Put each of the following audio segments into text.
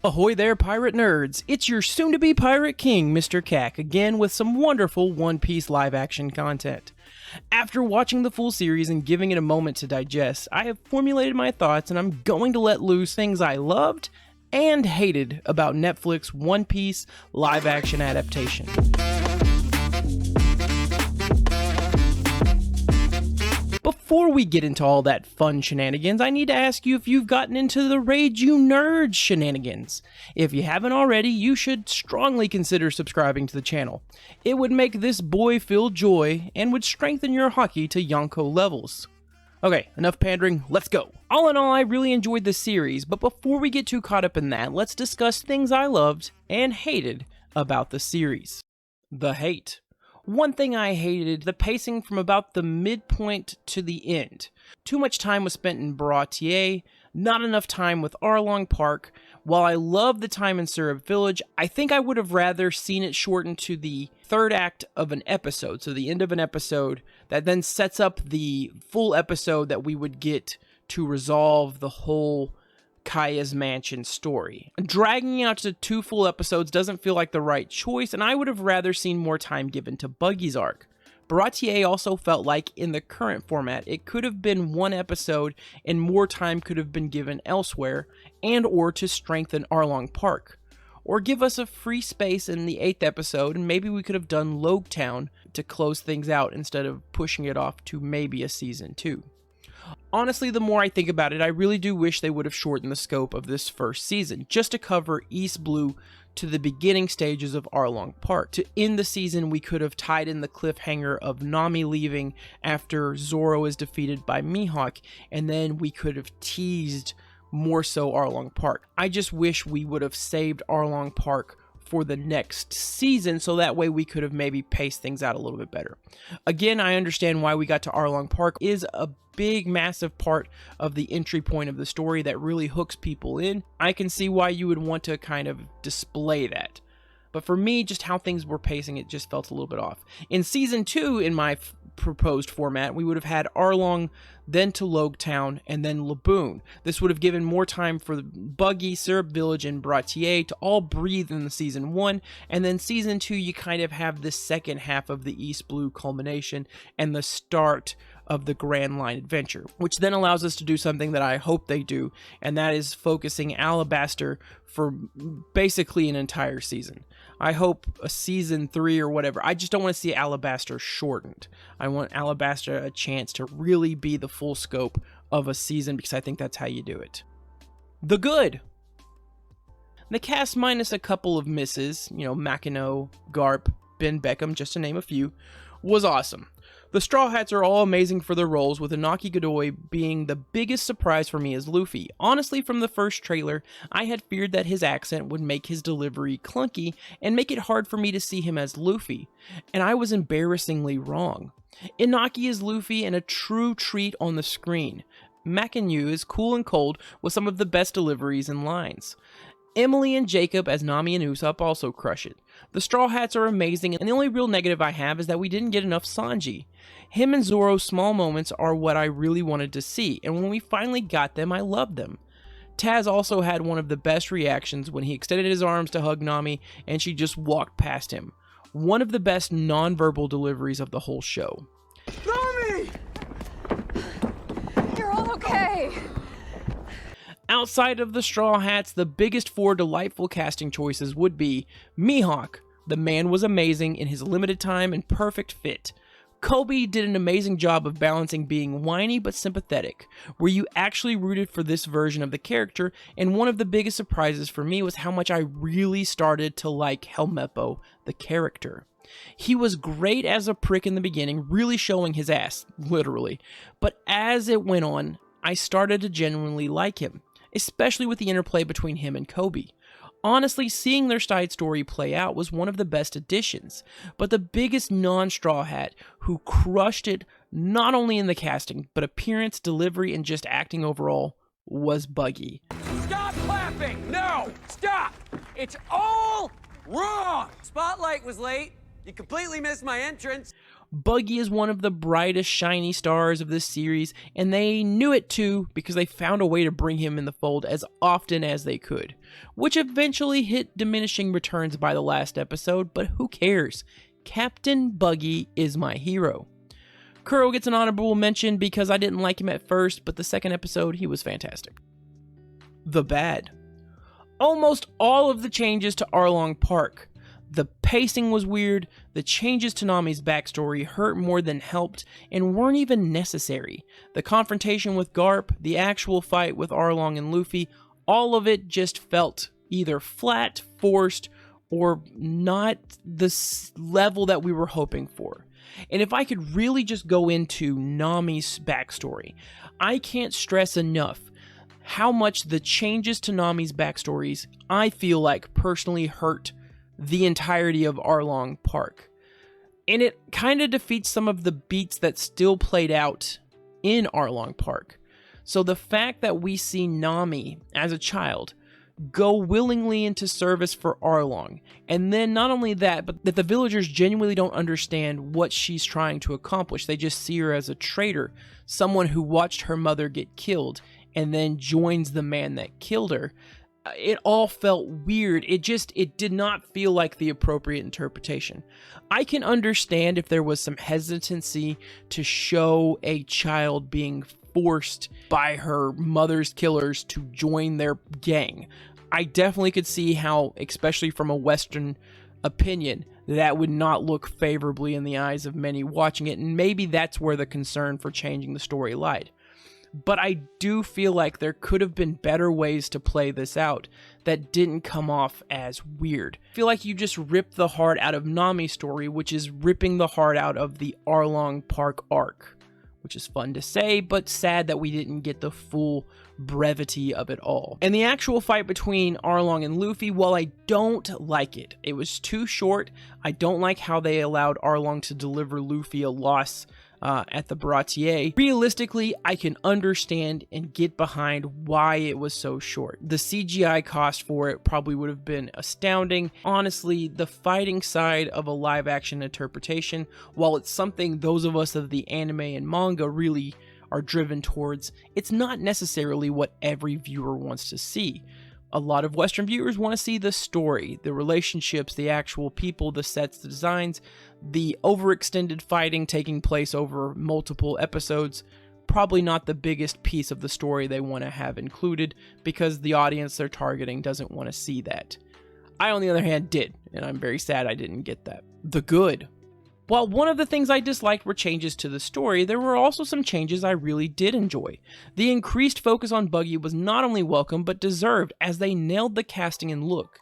Ahoy there, pirate nerds! It's your soon-to-be pirate king, Mr. Cack, again with some wonderful One Piece live-action content. After watching the full series and giving it a moment to digest, I have formulated my thoughts and I'm going to let loose things I loved and hated about Netflix One Piece live-action adaptation. Before we get into all that fun shenanigans, I need to ask you if you've gotten into the Raid You Nerds shenanigans. If you haven't already, you should strongly consider subscribing to the channel. It would make this boy feel joy and would strengthen your hockey to Yonko levels. Okay, enough pandering, let's go. All in all, I really enjoyed this series, but before we get too caught up in that, let's discuss things I loved and hated about the series. The hate. One thing I hated, the pacing from about the midpoint to the end. Too much time was spent in Baratier, not enough time with Arlong Park. While I love the time in Syrup Village, I think I would have rather seen it shortened to the third act of an episode, so the end of an episode that then sets up the full episode that we would get to resolve the whole Kaya's Mansion story. Dragging out to 2 full episodes doesn't feel like the right choice, and I would have rather seen more time given to Buggy's arc. Baratier also felt like, in the current format, it could have been 1 episode and more time could have been given elsewhere, and or to strengthen Arlong Park. Or give us a free space in the 8th episode, and maybe we could have done Logetown to close things out instead of pushing it off to maybe a season 2. Honestly, the more I think about it, I really do wish they would have shortened the scope of this first season, just to cover East Blue to the beginning stages of Arlong Park. To end the season, we could have tied in the cliffhanger of Nami leaving after Zoro is defeated by Mihawk, and then we could have teased more so Arlong Park. I just wish we would have saved Arlong Park for the next season, so that way we could have maybe paced things out a little bit better. Again, I understand why we got to Arlong Park is a big, massive part of the entry point of the story that really hooks people in. I can see why you would want to kind of display that. But for me, just how things were pacing, it just felt a little bit off. In season 2, in my proposed format, we would have had Arlong, then to Logetown, and then Laboon. This would have given more time for Buggy, Syrup Village, and Baratier to all breathe in the season 1, and then season 2, you kind of have the second half of the East Blue culmination and the start of the Grand Line adventure, which then allows us to do something that I hope they do, and that is focusing Alabasta for basically an entire season. I hope a season 3 or whatever. I just don't want to see Alabasta shortened. I want Alabasta a chance to really be the full scope of a season, because I think that's how you do it. The good. The cast, minus a couple of misses, Makino, Garp, Ben Beckham, just to name a few, was awesome. The Straw Hats are all amazing for their roles, with Inaki Godoy being the biggest surprise for me as Luffy. Honestly, from the first trailer, I had feared that his accent would make his delivery clunky and make it hard for me to see him as Luffy, and I was embarrassingly wrong. Inaki is Luffy and a true treat on the screen. Makino is cool and cold with some of the best deliveries and lines. Emily and Jacob as Nami and Usopp also crush it. The Straw Hats are amazing, and the only real negative I have is that we didn't get enough Sanji. Him and Zoro's small moments are what I really wanted to see, and when we finally got them, I loved them. Taz also had one of the best reactions when he extended his arms to hug Nami, and she just walked past him. One of the best non-verbal deliveries of the whole show. Nami! You're all okay. Outside of the Straw Hats, the biggest 4 delightful casting choices would be Mihawk. The man was amazing in his limited time and perfect fit. Kobe did an amazing job of balancing being whiny but sympathetic, where you actually rooted for this version of the character, and one of the biggest surprises for me was how much I really started to like Helmeppo, the character. He was great as a prick in the beginning, really showing his ass, literally, but as it went on, I started to genuinely like him, especially with the interplay between him and Kobe. Honestly, seeing their side story play out was one of the best additions, but the biggest non-Straw Hat who crushed it not only in the casting, but appearance, delivery, and just acting overall was Buggy. Stop clapping! No! Stop! It's all wrong! Spotlight was late. You completely missed my entrance. Buggy is one of the brightest shiny stars of this series, and they knew it too because they found a way to bring him in the fold as often as they could, which eventually hit diminishing returns by the last episode, but who cares? Captain Buggy is my hero. Kuro gets an honorable mention because I didn't like him at first, but the second episode, he was fantastic. The bad. Almost all of the changes to Arlong Park. The pacing was weird, the changes to Nami's backstory hurt more than helped, and weren't even necessary. The confrontation with Garp, the actual fight with Arlong and Luffy, all of it just felt either flat, forced, or not the level that we were hoping for. And if I could really just go into Nami's backstory, I can't stress enough how much the changes to Nami's backstories, I feel like, personally hurt the entirety of Arlong Park. And it kind of defeats some of the beats that still played out in Arlong Park. So the fact that we see Nami, as a child, go willingly into service for Arlong, and then not only that, but that the villagers genuinely don't understand what she's trying to accomplish. They just see her as a traitor, someone who watched her mother get killed, and then joins the man that killed her. It all felt weird. It did not feel like the appropriate interpretation. I can understand if there was some hesitancy to show a child being forced by her mother's killers to join their gang. I definitely could see how, especially from a Western opinion, that would not look favorably in the eyes of many watching it, and maybe that's where the concern for changing the story lied. But I do feel like there could have been better ways to play this out that didn't come off as weird. I feel like you just ripped the heart out of Nami's story, which is ripping the heart out of the Arlong Park arc, which is fun to say, but sad that we didn't get the full brevity of it all. And the actual fight between Arlong and Luffy, while I don't like it, it was too short. I don't like how they allowed Arlong to deliver Luffy a loss at the Baratier. Realistically, I can understand and get behind why it was so short. The CGI cost for it probably would have been astounding. Honestly, the fighting side of a live action interpretation, while it's something those of us of the anime and manga really are driven towards, it's not necessarily what every viewer wants to see. A lot of Western viewers want to see the story, the relationships, the actual people, the sets, the designs, the overextended fighting taking place over multiple episodes. Probably not the biggest piece of the story they want to have included because the audience they're targeting doesn't want to see that. I, on the other hand, did, and I'm very sad I didn't get that. The good. While one of the things I disliked were changes to the story, there were also some changes I really did enjoy. The increased focus on Buggy was not only welcome, but deserved, as they nailed the casting and look.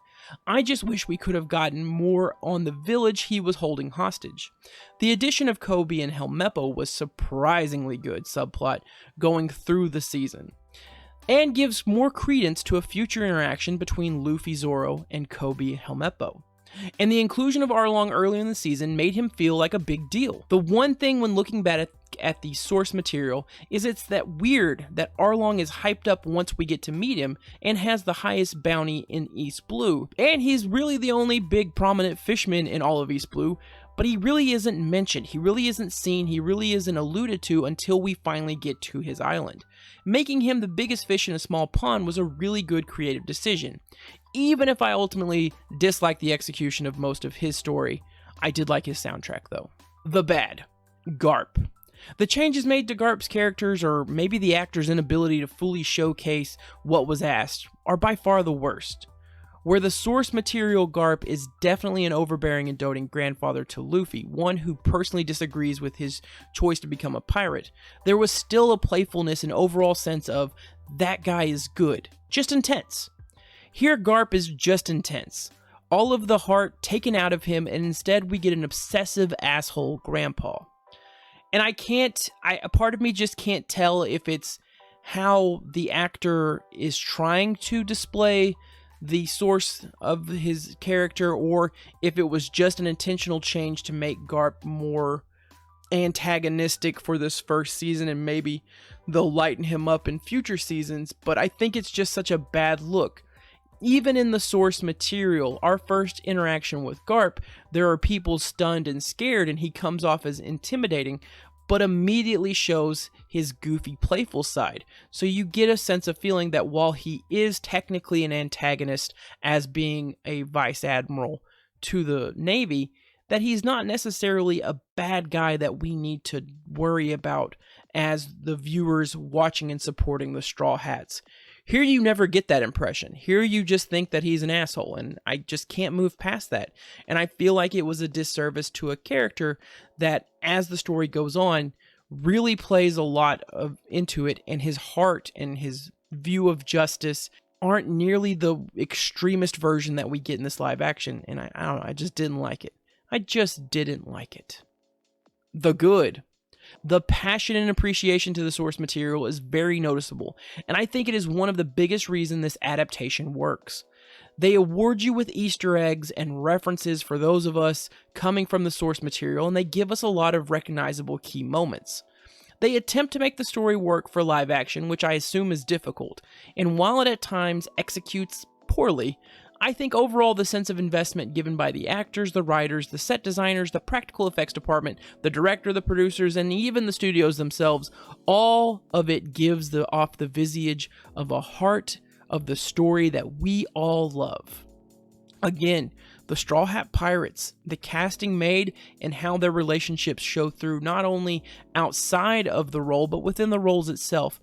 I just wish we could have gotten more on the village he was holding hostage. The addition of Kobe and Helmeppo was surprisingly good subplot going through the season, and gives more credence to a future interaction between Luffy, Zoro, and Kobe Helmeppo. And the inclusion of Arlong earlier in the season made him feel like a big deal. The one thing when looking back at the source material is it's that weird that Arlong is hyped up once we get to meet him and has the highest bounty in East Blue. And he's really the only big prominent fishman in all of East Blue, but he really isn't mentioned, he really isn't seen, he really isn't alluded to until we finally get to his island. Making him the biggest fish in a small pond was a really good creative decision. Even if I ultimately disliked the execution of most of his story, I did like his soundtrack though. The bad. Garp. The changes made to Garp's characters, or maybe the actor's inability to fully showcase what was asked, are by far the worst. Where the source material Garp is definitely an overbearing and doting grandfather to Luffy, one who personally disagrees with his choice to become a pirate, there was still a playfulness and overall sense of, that guy is good, just intense. Here Garp is just intense. All of the heart taken out of him, and instead we get an obsessive asshole grandpa. And a part of me just can't tell if it's how the actor is trying to display the source of his character, or if it was just an intentional change to make Garp more antagonistic for this first season, and maybe they'll lighten him up in future seasons, but I think it's just such a bad look. Even in the source material, our first interaction with Garp, there are people stunned and scared, and he comes off as intimidating, but immediately shows his goofy, playful side. So you get a sense of feeling that while he is technically an antagonist as being a vice admiral to the Navy, that he's not necessarily a bad guy that we need to worry about as the viewers watching and supporting the Straw Hats. Here you never get that impression. Here you just think that he's an asshole, and I just can't move past that. And I feel like it was a disservice to a character that, as the story goes on, really plays a lot into it, and his heart and his view of justice aren't nearly the extremist version that we get in this live action, and I don't know, I just didn't like it. I just didn't like it. The good. The passion and appreciation to the source material is very noticeable, and I think it is one of the biggest reasons this adaptation works. They award you with Easter eggs and references for those of us coming from the source material, and they give us a lot of recognizable key moments. They attempt to make the story work for live action, which I assume is difficult, and while it at times executes poorly, I think overall the sense of investment given by the actors, the writers, the set designers, the practical effects department, the director, the producers, and even the studios themselves, all of it gives off the visage of a heart of the story that we all love. Again, the Straw Hat Pirates, the casting made, and how their relationships show through not only outside of the role, but within the roles itself.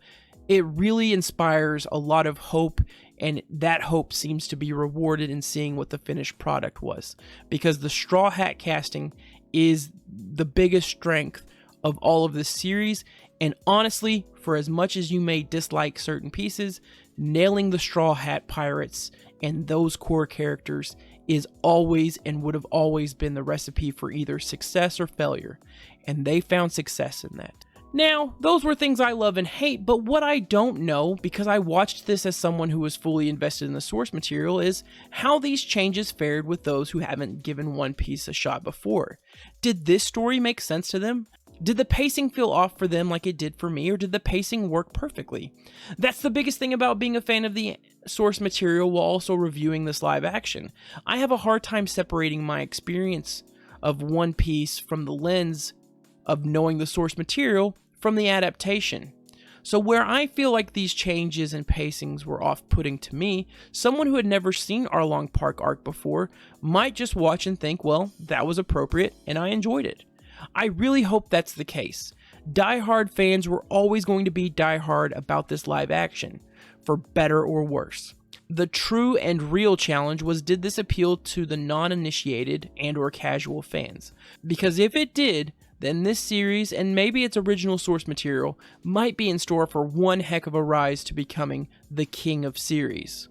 It really inspires a lot of hope, and that hope seems to be rewarded in seeing what the finished product was. Because the Straw Hat casting is the biggest strength of all of this series, and honestly, for as much as you may dislike certain pieces, nailing the Straw Hat Pirates and those core characters is always and would have always been the recipe for either success or failure, and they found success in that. Now, those were things I love and hate, but what I don't know, because I watched this as someone who was fully invested in the source material, is how these changes fared with those who haven't given One Piece a shot before. Did this story make sense to them? Did the pacing feel off for them like it did for me, or did the pacing work perfectly? That's the biggest thing about being a fan of the source material while also reviewing this live action. I have a hard time separating my experience of One Piece from the lens of knowing the source material from the adaptation. So where I feel like these changes and pacings were off-putting to me, someone who had never seen Arlong Park arc before might just watch and think, well, that was appropriate and I enjoyed it. I really hope that's the case. Die-hard fans were always going to be die-hard about this live action, for better or worse. The true and real challenge was, did this appeal to the non-initiated and or casual fans? Because if it did, then this series, and maybe its original source material, might be in store for one heck of a rise to becoming the king of series.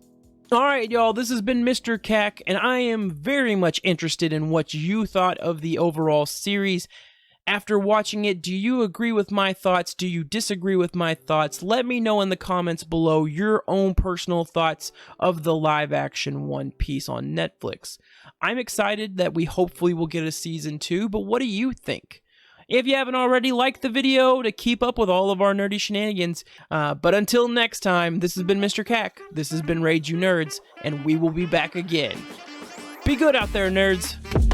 Alright y'all, this has been Mr. Cack, and I am very much interested in what you thought of the overall series. After watching it, do you agree with my thoughts? Do you disagree with my thoughts? Let me know in the comments below your own personal thoughts of the live-action One Piece on Netflix. I'm excited that we hopefully will get a season 2, but what do you think? If you haven't already, like the video to keep up with all of our nerdy shenanigans. But until next time, this has been Mr. Cack, this has been Rage You Nerds, and we will be back again. Be good out there, nerds!